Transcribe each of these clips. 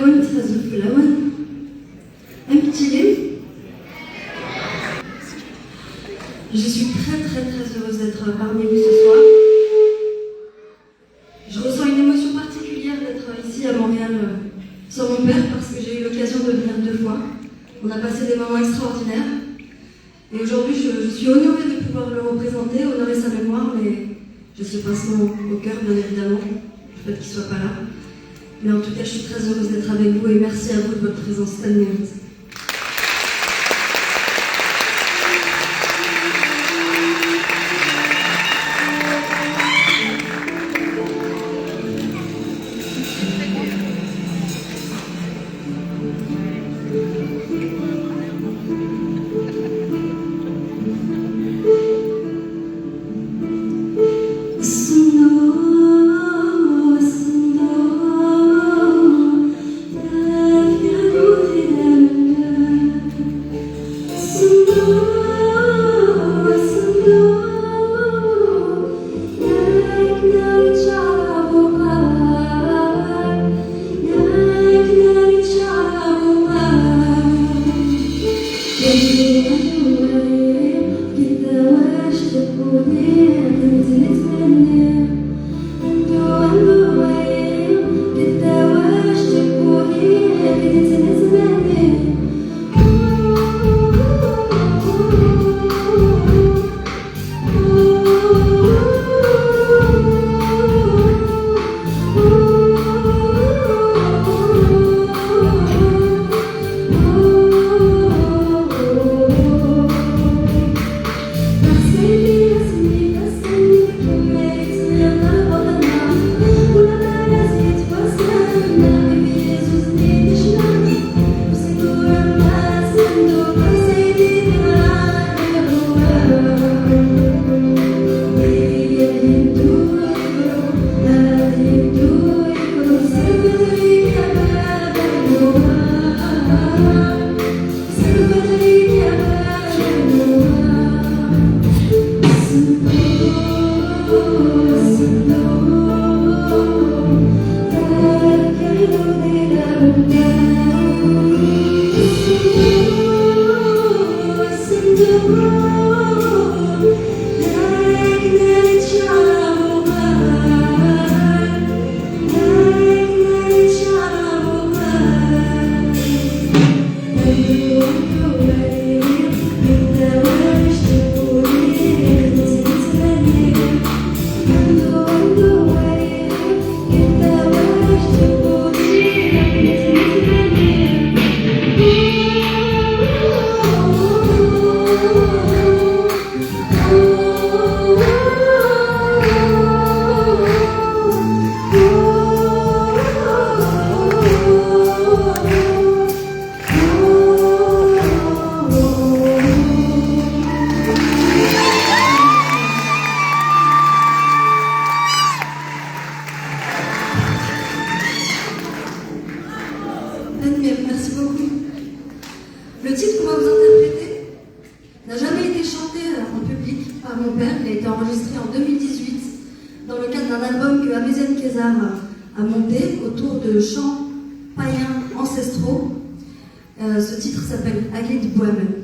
كنت هزف في الأول un petit lait. Je suis très heureuse d'être parmi vous ce soir. Je ressens une émotion particulière d'être ici à Montréal sans mon père parce que j'ai eu l'occasion de venir 2 fois. On a passé des moments extraordinaires. Et aujourd'hui, je suis honorée de pouvoir le représenter, honorer sa mémoire, mais je suis pincement au cœur, bien évidemment, le fait qu'il ne soit pas là. Mais en tout cas, je suis très heureuse d'être avec vous et merci à vous de votre présence tellement mérite. Merci beaucoup. Le titre qu'on va vous interpréter n'a jamais été chanté en public par mon père. Il a été enregistré en 2018 dans le cadre d'un album que Améziane Kézard a monté autour de chants païens ancestraux. Ce titre s'appelle Agued Bohème.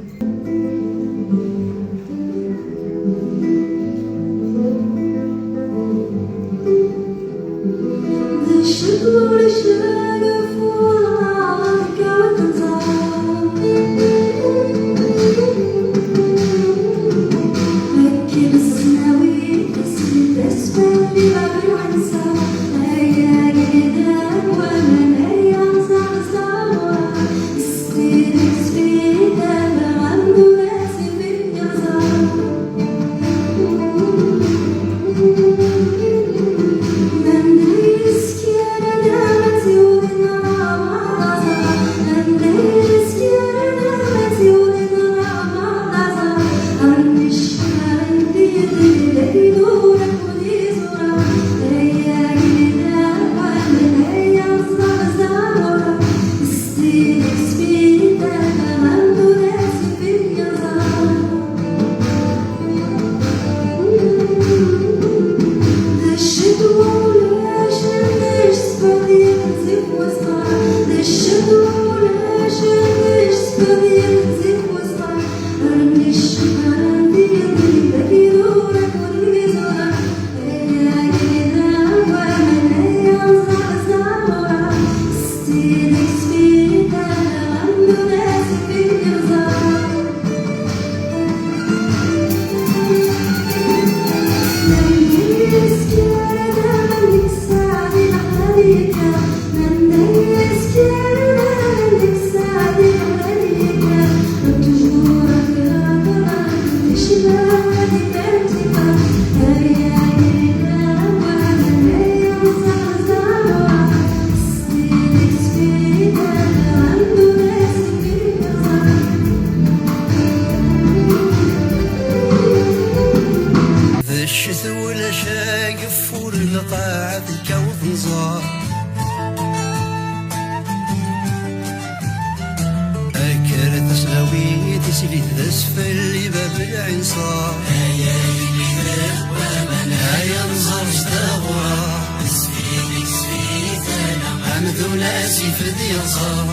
تسليت أسفل باب العنصار هيا يمينك ومن هيا نظر ستغرى اسفيني سفيت أنا عمدو ناسي في ديصار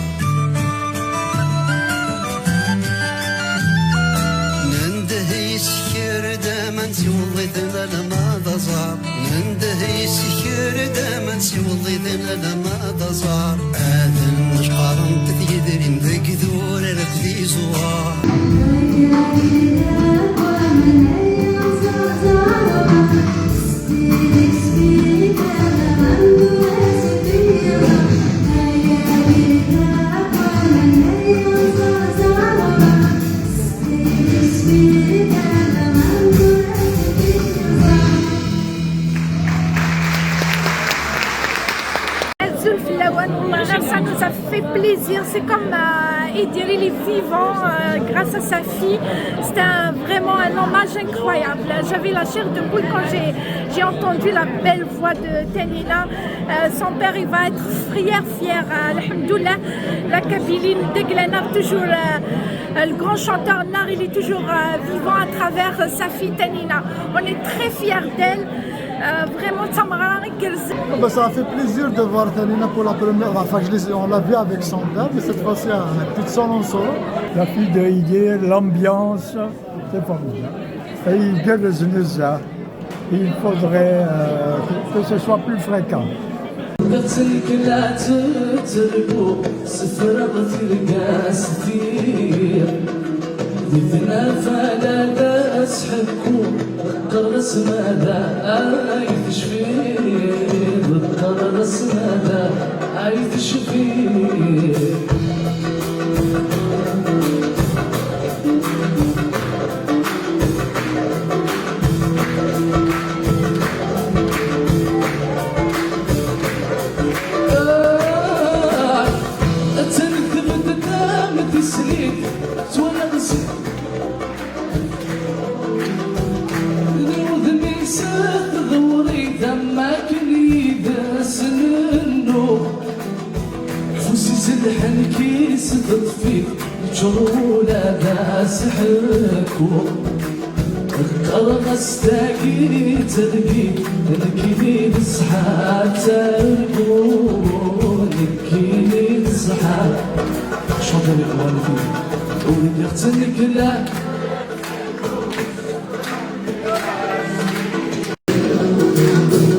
نندهي سكر داما سيوضيتنا لما ضزار نندهي سكر داما سيوضيتنا لما ضزار آذن نشقار تثيدرين ذاك ذور ركضي زوار Ça nous a fait plaisir, c'est comme Ediri, il est vivant grâce à sa fille. C'était vraiment un hommage incroyable. J'avais la chair de poule quand j'ai entendu la belle voix de Tanina. Son père, il va être fier. Alhamdoulilah, la Kabylie, Deglenar, toujours le grand chanteur Nar, il est toujours vivant à travers sa fille Tanina. On est très fiers d'elle. Vraiment, ça m'a ça a fait plaisir de voir Tanina pour la première fois. Enfin, on l'a vu avec son père, mais cette fois-ci, toute seule en solo. La fille de Idir, l'ambiance, c'est formidable. Et Idir de Zuneza, il faudrait que ce soit plus fréquent. ذيثنا فلا تسحكو قرص ماذا عايش فيه قرص ماذا عايش فيه الحنكيس تطفي جرولة ناس حكو القرغس تاقي تلقي نكيني بصحة تلقو نكيني بصحة شوطة الإخوان فيه أولي يغتنك لا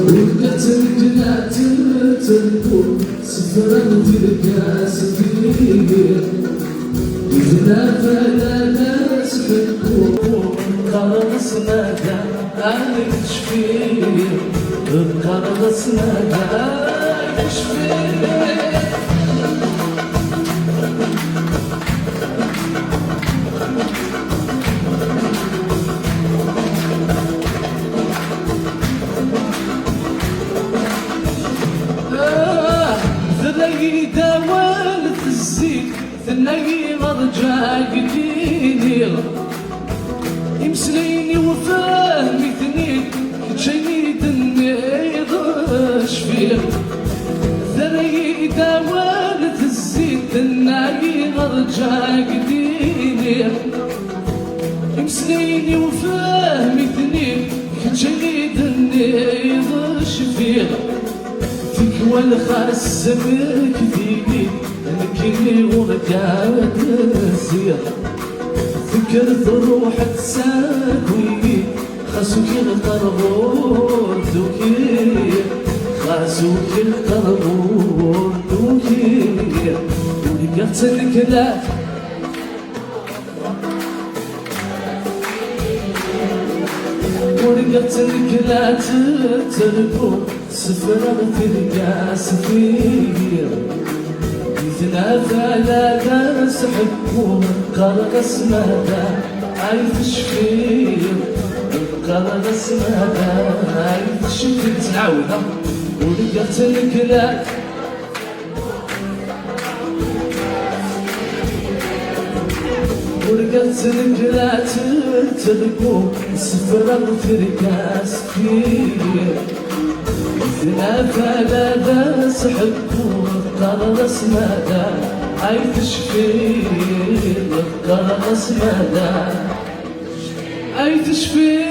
ولقتنك لا تلقو سفرا تلقى سفير إذنا فلا نسحقو قرص ماذا عايش فيه قرص ماذا عايش فيه دوالت الزيت ثناقي مرجع قديني يمسليني وفهمي ثنين كتشيني دنيض شفير ثناقي دوالت الزيت ثناقي مرجع قديني يمسليني وفهمي ثنين كتشيني دنيض شفير والخاص سمك ديني نكني ورقات زير فكرت روحك ساكوي خاسوك القربور دوكي خاسوك القربور دوكي ولقيت الكلاب ولقيت الكلاب تتركو سفرة تلقى سفير يتنافى لا سحبو قرقص مدى عايف شفير قرقص مدى عايف شفير تعاودها ولقيت الكلاب ولقيت الكلاب تتركو سفرة تلقى سفير يتنافى لا سحبو قرص مدى عايف شفير قرص مدى عايف شفير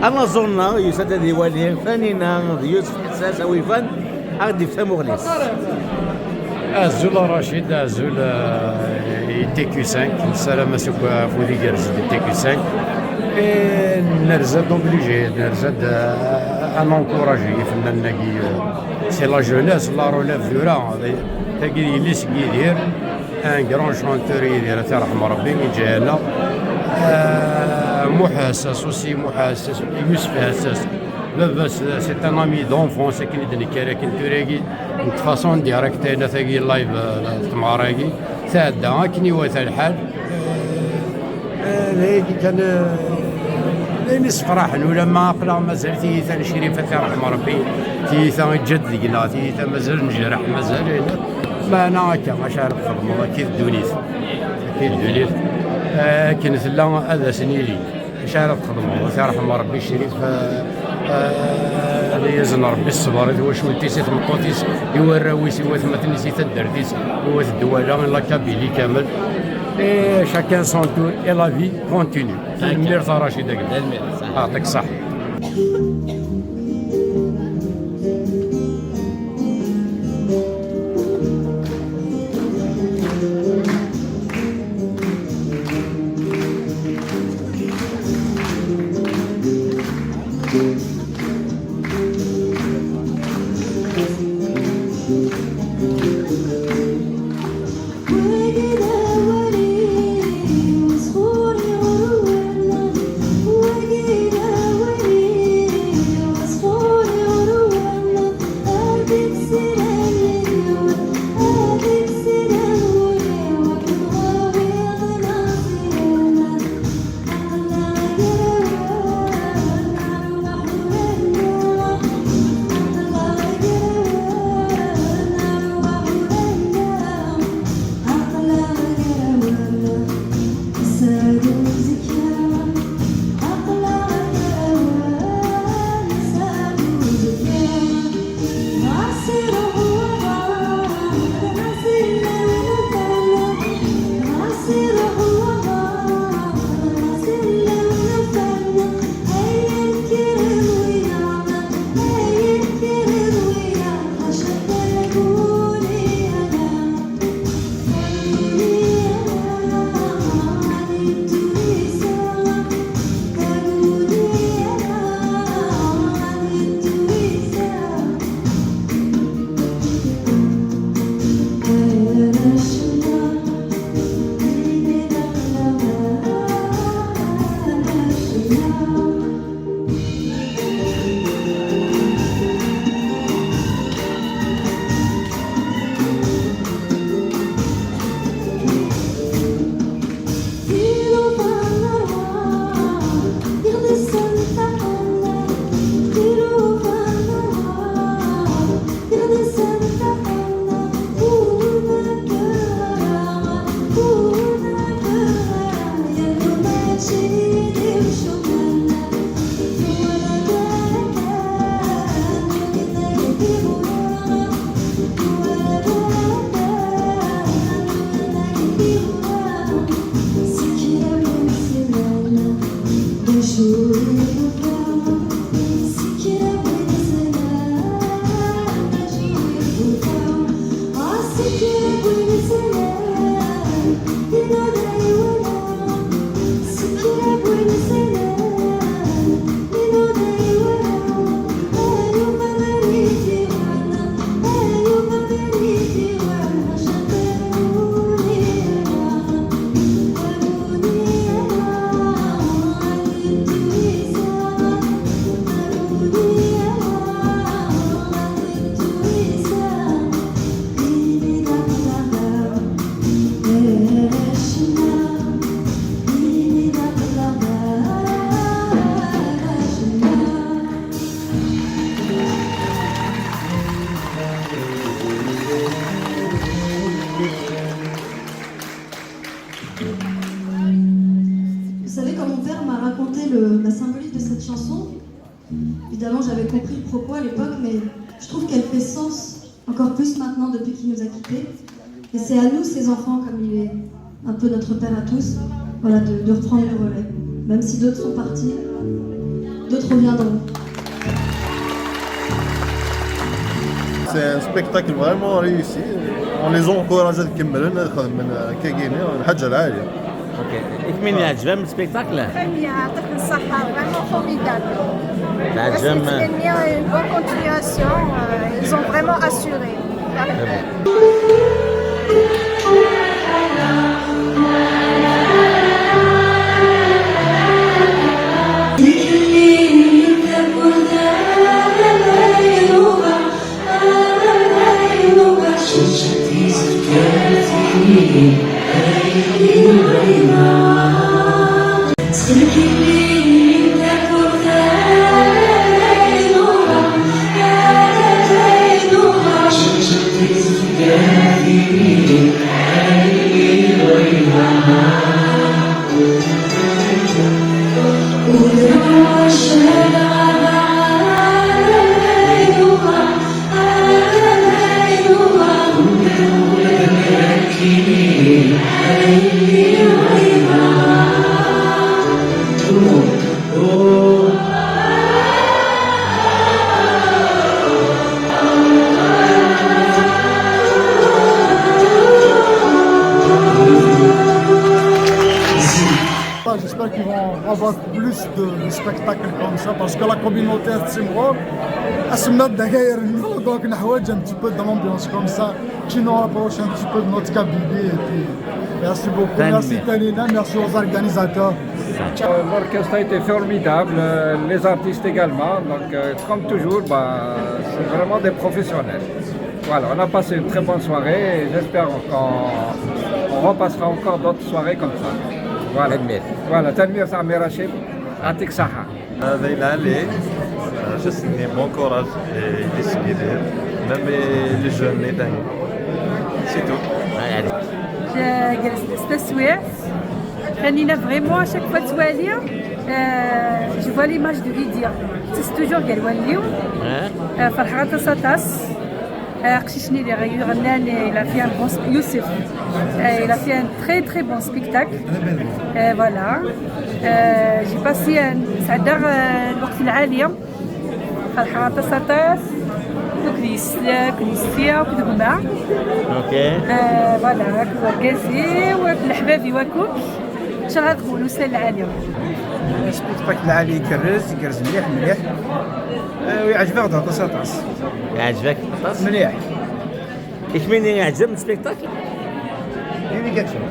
أنا ظن يسدد والدين فانينا يوسف حساس ويفان عاد يفهم غليس أزول رشيد أزول تيكو 5 السلامة سوكا فودي جرز تيكو 5 نرزد اوبليجي نرزد ان انكوراجي فنان ناكي سي لا جونيس لا روليف دورا تاكي يليس يدير ان كرون شونتور يدير ترحم ربي من جهنا محسس وسي محسس يوسف حساس بس سي ان امي دونفونس كي ندني كراكن توريكي دو فاسون ديريكت انا ثاقي لايف تماراكي تعدى كني واثا الحال هيك كان ناس فرحن ولما قلا مازال تيثا شريفة رحم ربي تيثا جد لقنا تيثا مازال نجرح مازال ما انا هكا ماشي عارف خدمه كي الدونيت كي الدونيت كانت لا هذا سنيلي مش عارف خدمه رحم ربي الشريف هذا يزن ربي الصبر واش ولتيسيت مقوتيس يوراويس وثمة نسيت الدرديس هو الدواله لا كابيلي كامل et chacun son tour et la vie continue. المير رشيد يعطيك الصحة. clip de cette chanson. Évidemment, j'avais compris le propos à l'époque, mais je trouve qu'elle fait sens encore plus maintenant depuis qu'il nous a quittés. Et c'est à nous, ses enfants, comme il est un peu notre père à tous, voilà, de reprendre le relais. Même si d'autres sont partis, d'autres reviendront. C'est un spectacle vraiment réussi. On les encourage à كملوا ناخذ من كاكيني الحاجه العاليه. اوكي. إكمن يعجبهم السبيكتاكل؟ Très bien, يعطيك الصحة, vraiment formidable. يعجبهم. C'était bien, une bonne continuation. Ils ont vraiment assuré. J'espère qu'ils vont avoir plus de spectacles comme ça parce que la communauté à Timor, donc on a un petit peu d'ambiance comme ça. Qui nous rapproche un petit peu de notre Kabylie. Et puis, merci beaucoup. Merci Tanina, merci aux organisateurs. L'orchestre a été formidable, les artistes également. Donc, comme toujours, c'est vraiment des professionnels. Voilà, on a passé une très bonne soirée et j'espère qu'on repassera encore d'autres soirées comme ça. Voilà, voilà, Tanmir Sami Rachid, Atik Saha. Juste bon courage et décider, même les jeunes, les dingues. C'est tout. جلست التسويع خلينا فريمون اشاك فوا توالي جو فوا ليماج دو ليديا تيس توجور قال واليو فرحات ساتاس قشيشني اللي غناني لا فيها بون يوسف لا فيها تري تري بون سبيكتاكل فوالا جي باسي سعدا الوقت العاليه فرحات ساتاس كنيسيا وكدقمع اوكي فوالا كوركازي والحبابي وكوك شنو غتقولوا سال العاليه السبيكتاكل العالي يكرز مليح ويعجبك هذا ساطاس يعجبك مليح إكمن يعجبهم السبيكتاكل؟ اللي كتشوف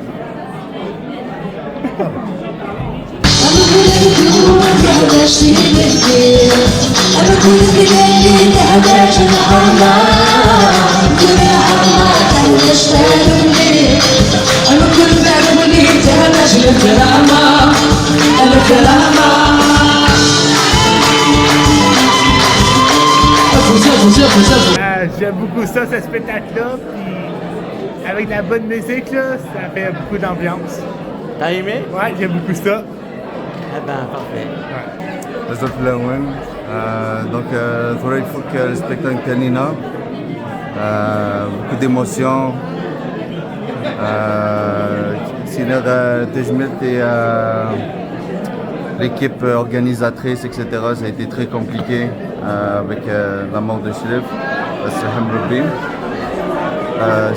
J'aime beaucoup ça, ce spectacle-là, puis avec la bonne musique, là, ça fait beaucoup d'ambiance. T'as aimé? Ouais, j'aime beaucoup ça. Ah ben, parfait. Donc, il faut que le spectacle Tanina, beaucoup d'émotions. Sinon, l'équipe organisatrice, etc., ça a été très compliqué avec la mort de Chérif,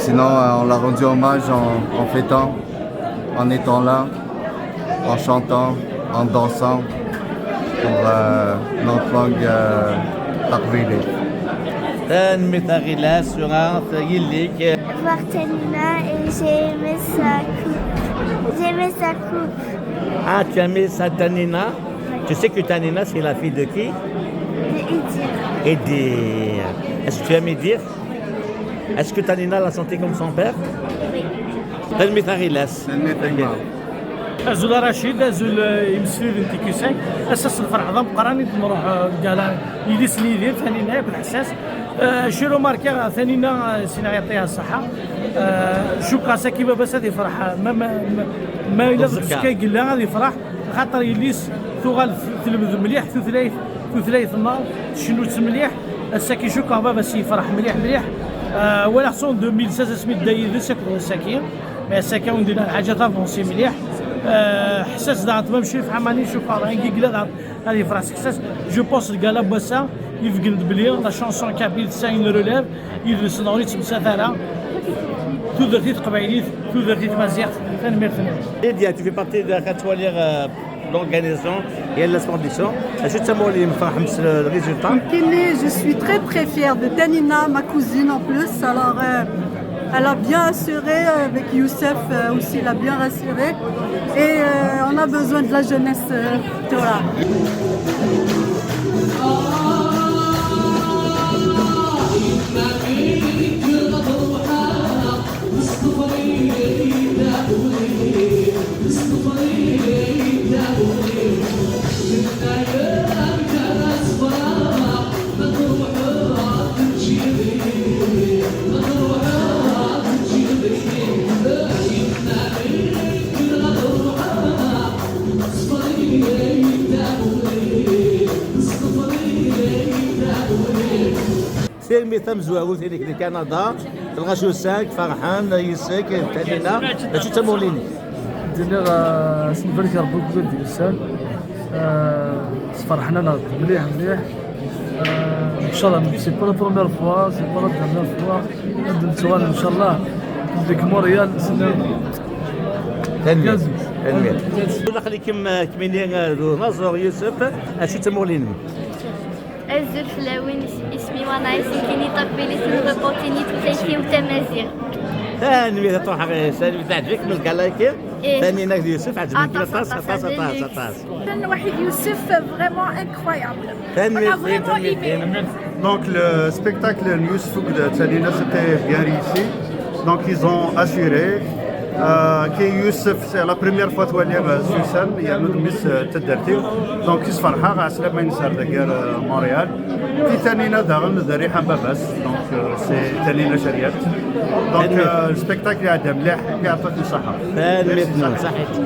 sinon, on l'a rendu hommage en fêtant, en étant là, en chantant, en dansant pour notre langue taqwili. تنمي تغيلا سورة يليك voir Tanina et j'ai aimé sa coupe. J'ai aimé sa coupe. Ah, tu as aimé ça, Tanina? Tu sais que Tanina, c'est la fille de qui? De Idir. Idir. Est-ce que tu aimes Idir? Est-ce que Tanina l'a senti comme son père? Oui. تنمي تغيلاس أزول رشيد أزول يمسلي لنتيكوساك أساس الفرع ضم قراني نروح قال يديس لي دير ثاني نهاية بالحساس شيرو ماركا ثاني سينا يعطيها الصحة شو كاسا كيما بس هذه فرحة ما إلا زكا قلنا هذه فرح خاطر يليس ثغال تلمذ مليح ثلاث النار شنو مليح الساكي شوكا بابا سي فرح مليح ولا خصون 2016 سميت داير ساكو الساكين مع الساكين وندير حاجه تافونسي مليح حساس دعت ممشي في حماني شوكا راه كيكلا هذه فراسك حساس جو بونس الكالا بوسا يفقد بلي لا شونسون كابيل ساين روليف يدرس نوريت مسافره تودرتي قبايليت تودرتي مزيغ تنميرتني Lydia, tu fais partie de la Catwalière l'organisation et la production. Est-ce que tu as le résultat? Je suis très très fière de Tanina, ma cousine en plus. Alors, elle a bien assuré avec Youssef aussi, elle a bien rassuré. Et on a besoin de la jeunesse. Voilà. سير ميتام زواوي في كندا تلقى شو ساك فرحان يساك تانينا شو تمولين دينا سنبارك ربي كبير ديال السال فرحنا مليح ان شاء الله سي با لا بروميير فوا سي با لا ديرنيير فوا ندير سؤال ان شاء الله ديك موريال تنمية الله يخليكم كمينين ناصر يوسف شو تمولين الزول فلاوين اسمي وانا يسكني طبيلي سنغبوتيني تسيتي وتمازيغ ثاني تروح ثاني تعجبك من الكلاكي ثاني ناك يوسف عجبني طاس كان واحد يوسف فريمون انكرويابل Donc le spectacle Youssef de Tsalina c'était bien réussi. Donc ils ont assuré que Youssef c'est la première fois qu'il est sur scène, il y a notre Miss Tederti. Donc ils se font à Salama Insar de guerre Montréal. Puis Tsalina d'Aran de Rihan Babas. Donc c'est Tsalina Chariat. Donc le spectacle est à Demleh et à Fatou Saha. Merci.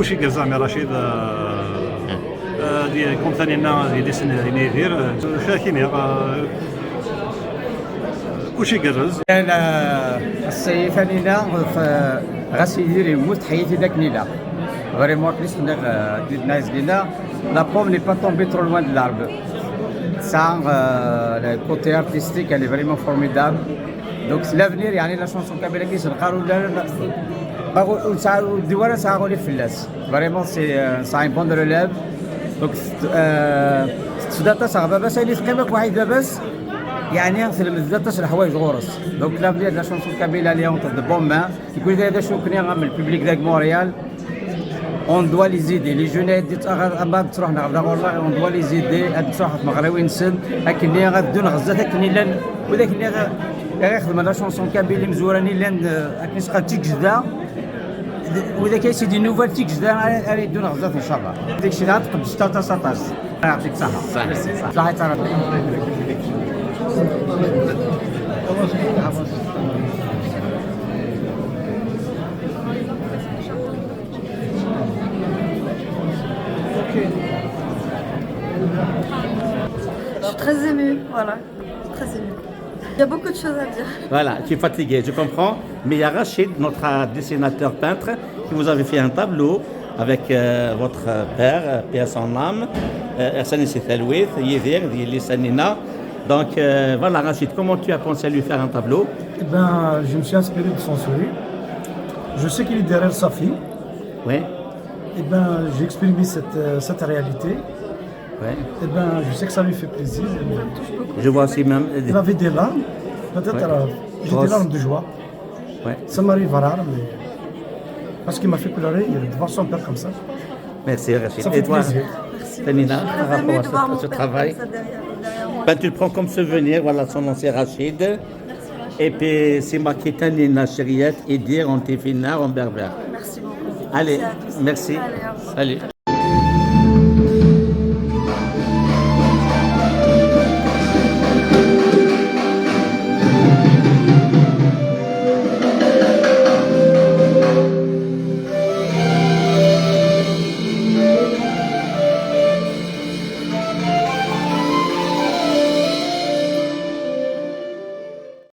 كلشي قال زعما رشيد كون ثاني ديال سن يدير شاكين كلشي قرز السيد ثانينا غاسي يدير يموت حياتي ذاك نيلا Vraiment, la pomme n'est pas tombée trop loin de l'arbre. Ça, le côté artistique, elle est vraiment formidable. Donc, c'est l'avenir, la chanson kabyle qui se vraiment, ça a une bonne relève. Donc, ça va بس اللي تقيمك واحد بس يعني يغسل بزاف تاع الحوايج غورس دونك لافنير لا شونسون كابيلا اللي اون دو بون مان يقول هذا شو كنا من الببليك داك مونريال اون دوا لي زيدي لي جوني ديت بعد تروح نغدا والله اون دوا لي زيدي هاد تروح مغربي نسد هكني غادو نغزا هكني لان وذاك اللي غيخدم لا شونسون كابيلي مزوراني لان هكني سقا تيجدا وإذا كاين سيدي نوفال تيك جدا راه يدون غزات ان شاء الله ديك الشيء غتقبل 16 يعطيك الصحة صحيح صحيح ترى Je suis très émue, voilà, très émue. Il y a beaucoup de choses à dire. Voilà, tu es fatigué, je comprends. Mais il y a Rachid, notre dessinateur peintre, qui vous avait fait un tableau avec votre père, paix à son âme, Hassan Sithalouith, Yédir, Lissanina. Donc voilà, Rachid, comment tu as pensé à lui faire un tableau? Eh ben, je me suis inspiré de son sourire. Je sais qu'il est derrière sa fille. Oui. Eh ben, j'ai exprimé cette réalité. Ouais. Eh ben, je sais que ça lui fait plaisir. Je vois aussi même. Il avait des larmes. Peut-être j'ai des larmes de joie. Ouais. Ça m'arrive rare, mais parce qu'il m'a fait pleurer de voir son père comme ça. Merci Rachid. Ça fait Et toi, plaisir. Tanina, par rapport à ce travail, ben, tu le prends comme souvenir. Voilà, son nom c'est Rachid. Et puis c'est marqué Tanina Chériette et dire en téfina en berbère. Merci beaucoup. Allez, Merci à tous. merci. Allez, Salut.